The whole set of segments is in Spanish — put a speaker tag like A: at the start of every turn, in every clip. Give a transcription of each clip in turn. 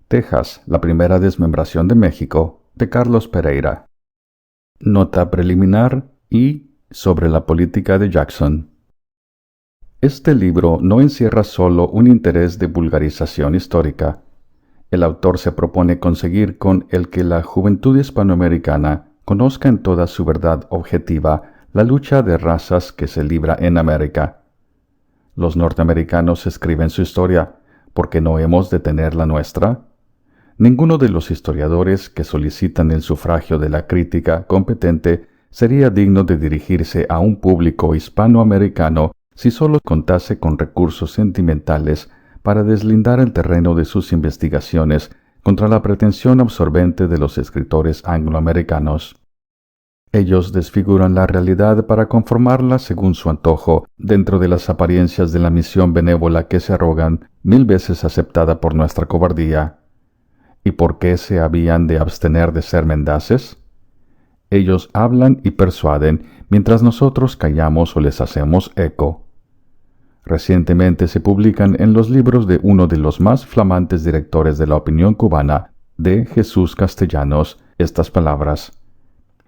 A: Texas, la primera desmembración de México, de Carlos Pereira. Nota preliminar y sobre la política de Jackson. Este libro no encierra solo un interés de vulgarización histórica. El autor se propone conseguir con el que la juventud hispanoamericana conozca en toda su verdad objetiva la lucha de razas que se libra en América. Los norteamericanos escriben su historia, ¿por qué no hemos de tener la nuestra? Ninguno de los historiadores que solicitan el sufragio de la crítica competente sería digno de dirigirse a un público hispanoamericano si solo contase con recursos sentimentales para deslindar el terreno de sus investigaciones contra la pretensión absorbente de los escritores angloamericanos. Ellos desfiguran la realidad para conformarla según su antojo, dentro de las apariencias de la misión benévola que se arrogan, 1000 veces aceptada por nuestra cobardía. ¿Y por qué se habían de abstener de ser mendaces? Ellos hablan y persuaden, mientras nosotros callamos o les hacemos eco. Recientemente se publican en los libros de uno de los más flamantes directores de la opinión cubana, de Jesús Castellanos, estas palabras.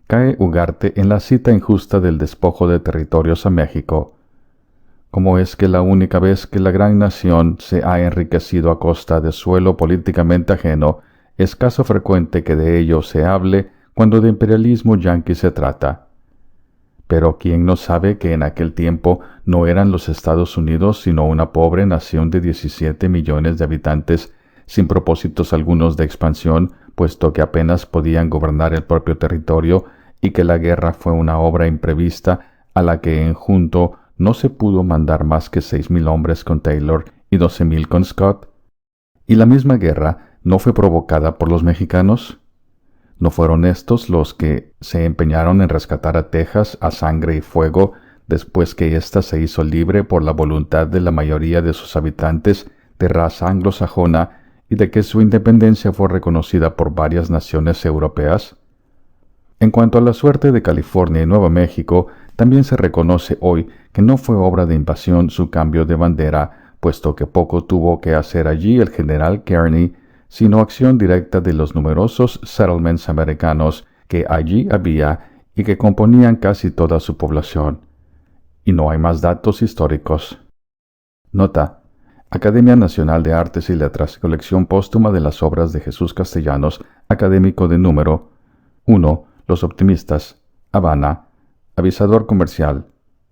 A: Cae Ugarte en la cita injusta del despojo de territorios a México. ¿Cómo es que la única vez que la gran nación se ha enriquecido a costa de suelo políticamente ajeno, es caso frecuente que de ello se hable cuando de imperialismo yanqui se trata? Pero ¿quién no sabe que en aquel tiempo no eran los Estados Unidos sino una pobre nación de 17 millones de habitantes, sin propósitos algunos de expansión, puesto que apenas podían gobernar el propio territorio, y que la guerra fue una obra imprevista a la que en junto no se pudo mandar más que 6,000 hombres con Taylor y 12,000 con Scott? ¿Y la misma guerra no fue provocada por los mexicanos? ¿No fueron estos los que se empeñaron en rescatar a Texas a sangre y fuego después que ésta se hizo libre por la voluntad de la mayoría de sus habitantes de raza anglosajona y de que su independencia fue reconocida por varias naciones europeas? En cuanto a la suerte de California y Nuevo México, también se reconoce hoy que no fue obra de invasión su cambio de bandera, puesto que poco tuvo que hacer allí el general Kearny, sino acción directa de los numerosos settlements americanos que allí había y que componían casi toda su población. Y no hay más datos históricos. Nota: Academia Nacional de Artes y Letras, colección póstuma de las obras de Jesús Castellanos, académico de número 1. Los Optimistas, Habana, Avisador Comercial,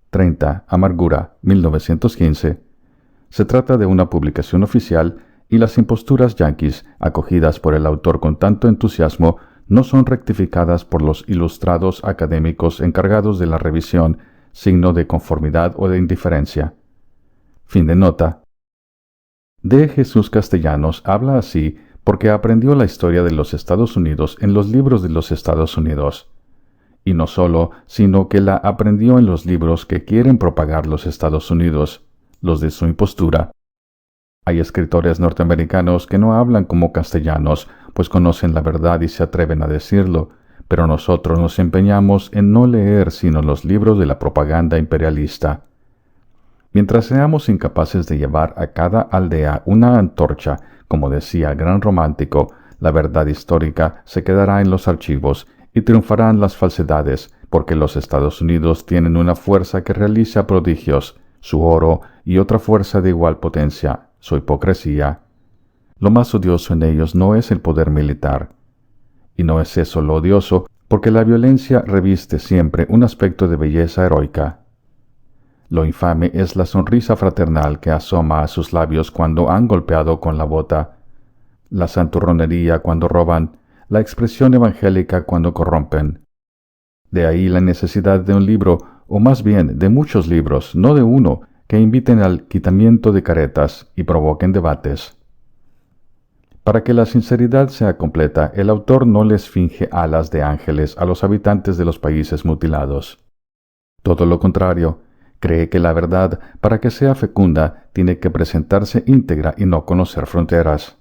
A: 30, Amargura, 1915. Se trata de una publicación oficial y las imposturas yanquis, acogidas por el autor con tanto entusiasmo, no son rectificadas por los ilustrados académicos encargados de la revisión, signo de conformidad o de indiferencia. Fin de nota. D. Jesús Castellanos habla así porque aprendió la historia de los Estados Unidos en los libros de los Estados Unidos. Y no solo, sino que la aprendió en los libros que quieren propagar los Estados Unidos, los de su impostura. Hay escritores norteamericanos que no hablan como castellanos, pues conocen la verdad y se atreven a decirlo, pero nosotros nos empeñamos en no leer sino los libros de la propaganda imperialista. Mientras seamos incapaces de llevar a cada aldea una antorcha, como decía el gran romántico, la verdad histórica se quedará en los archivos y triunfarán las falsedades, porque los Estados Unidos tienen una fuerza que realiza prodigios, su oro, y otra fuerza de igual potencia, su hipocresía. Lo más odioso en ellos no es el poder militar. Y no es eso lo odioso, porque la violencia reviste siempre un aspecto de belleza heroica. Lo infame es la sonrisa fraternal que asoma a sus labios cuando han golpeado con la bota, la santurronería cuando roban, la expresión evangélica cuando corrompen. De ahí la necesidad de un libro, o más bien de muchos libros, no de uno, que inviten al quitamiento de caretas y provoquen debates. Para que la sinceridad sea completa, el autor no les finge alas de ángeles a los habitantes de los países mutilados. Todo lo contrario, cree que la verdad, para que sea fecunda, tiene que presentarse íntegra y no conocer fronteras.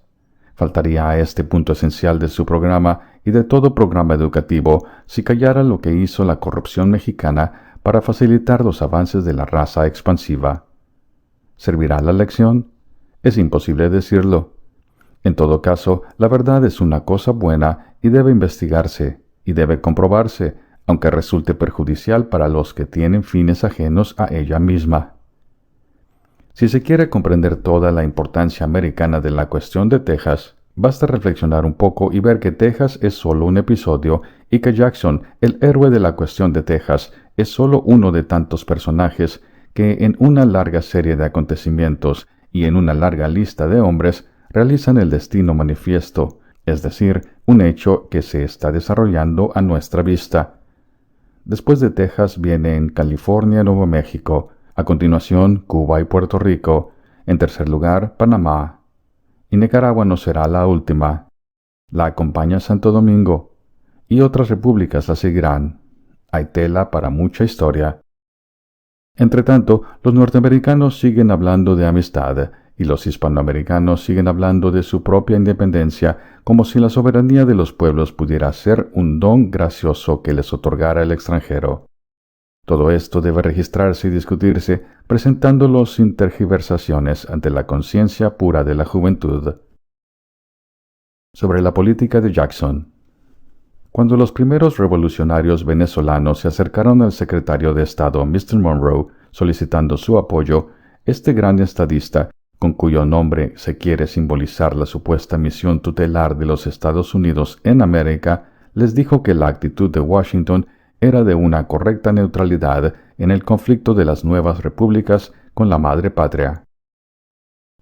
A: Faltaría a este punto esencial de su programa y de todo programa educativo si callara lo que hizo la corrupción mexicana para facilitar los avances de la raza expansiva. ¿Servirá la lección? Es imposible decirlo. En todo caso, la verdad es una cosa buena y debe investigarse y debe comprobarse, aunque resulte perjudicial para los que tienen fines ajenos a ella misma. Si se quiere comprender toda la importancia americana de la cuestión de Texas, basta reflexionar un poco y ver que Texas es solo un episodio y que Jackson, el héroe de la cuestión de Texas, es solo uno de tantos personajes que en una larga serie de acontecimientos y en una larga lista de hombres realizan el destino manifiesto, es decir, un hecho que se está desarrollando a nuestra vista. Después de Texas vienen California y Nuevo México, a continuación Cuba y Puerto Rico, en tercer lugar Panamá, y Nicaragua no será la última. La acompaña Santo Domingo, y otras repúblicas la seguirán. Hay tela para mucha historia. Entretanto, los norteamericanos siguen hablando de amistad, y los hispanoamericanos siguen hablando de su propia independencia, como si la soberanía de los pueblos pudiera ser un don gracioso que les otorgara el extranjero. Todo esto debe registrarse y discutirse, presentándolo sin tergiversaciones ante la conciencia pura de la juventud. Sobre la política de Jackson. Cuando los primeros revolucionarios venezolanos se acercaron al secretario de Estado, Mr. Monroe, solicitando su apoyo, este gran estadista, con cuyo nombre se quiere simbolizar la supuesta misión tutelar de los Estados Unidos en América, les dijo que la actitud de Washington era de una correcta neutralidad en el conflicto de las nuevas repúblicas con la madre patria.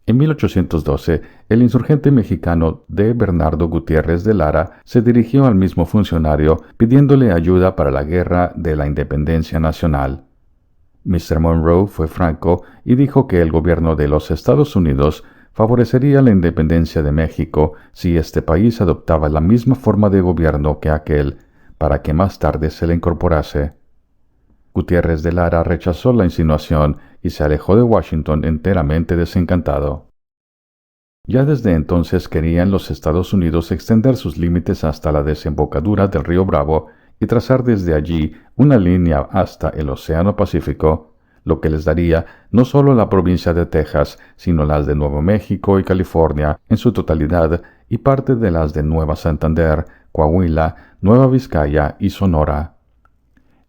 A: En 1812, el insurgente mexicano D. Bernardo Gutiérrez de Lara se dirigió al mismo funcionario pidiéndole ayuda para la guerra de la independencia nacional. Mr. Monroe fue franco y dijo que el gobierno de los Estados Unidos favorecería la independencia de México si este país adoptaba la misma forma de gobierno que aquel, para que más tarde se le incorporase. Gutiérrez de Lara rechazó la insinuación y se alejó de Washington enteramente desencantado. Ya desde entonces querían los Estados Unidos extender sus límites hasta la desembocadura del río Bravo y trazar desde allí una línea hasta el Océano Pacífico, lo que les daría no solo la provincia de Texas, sino las de Nuevo México y California en su totalidad y parte de las de Nueva Santander, Coahuila, Nueva Vizcaya y Sonora.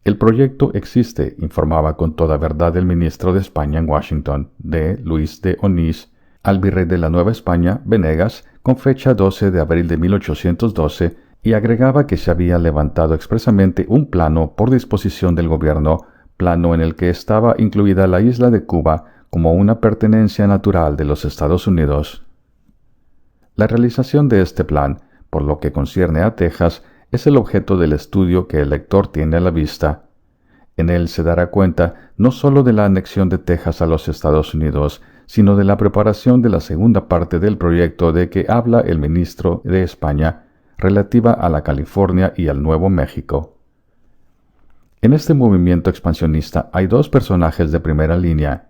A: El proyecto existe, informaba con toda verdad el ministro de España en Washington, D. Luis de Onís, al virrey de la Nueva España, Venegas, con fecha 12 de abril de 1812, y agregaba que se había levantado expresamente un plano por disposición del gobierno, plano en el que estaba incluida la isla de Cuba como una pertenencia natural de los Estados Unidos. La realización de este plan, por lo que concierne a Texas, es el objeto del estudio que el lector tiene a la vista. En él se dará cuenta no sólo de la anexión de Texas a los Estados Unidos, sino de la preparación de la segunda parte del proyecto de que habla el ministro de España, relativa a la California y al Nuevo México. En este movimiento expansionista hay dos personajes de primera línea: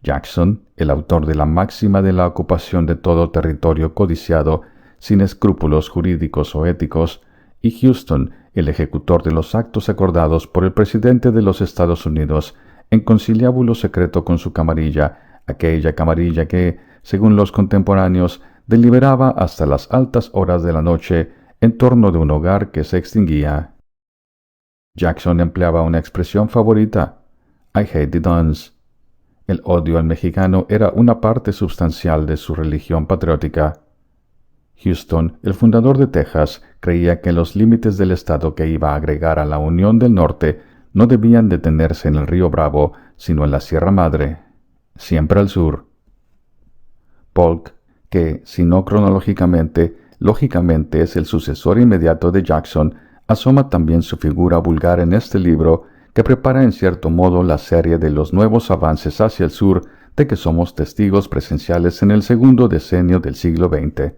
A: Jackson, el autor de la máxima de la ocupación de todo territorio codiciado, sin escrúpulos jurídicos o éticos, y Houston, el ejecutor de los actos acordados por el presidente de los Estados Unidos en conciliábulo secreto con su camarilla, aquella camarilla que, según los contemporáneos, deliberaba hasta las altas horas de la noche en torno de un hogar que se extinguía. Jackson empleaba una expresión favorita: I hate the Dons. El odio al mexicano era una parte sustancial de su religión patriótica. Houston, el fundador de Texas, creía que los límites del estado que iba a agregar a la Unión del Norte no debían detenerse en el río Bravo, sino en la Sierra Madre, siempre al sur. Polk, que, si no cronológicamente, lógicamente es el sucesor inmediato de Jackson, asoma también su figura vulgar en este libro, que prepara en cierto modo la serie de los nuevos avances hacia el sur de que somos testigos presenciales en el segundo decenio del siglo XX.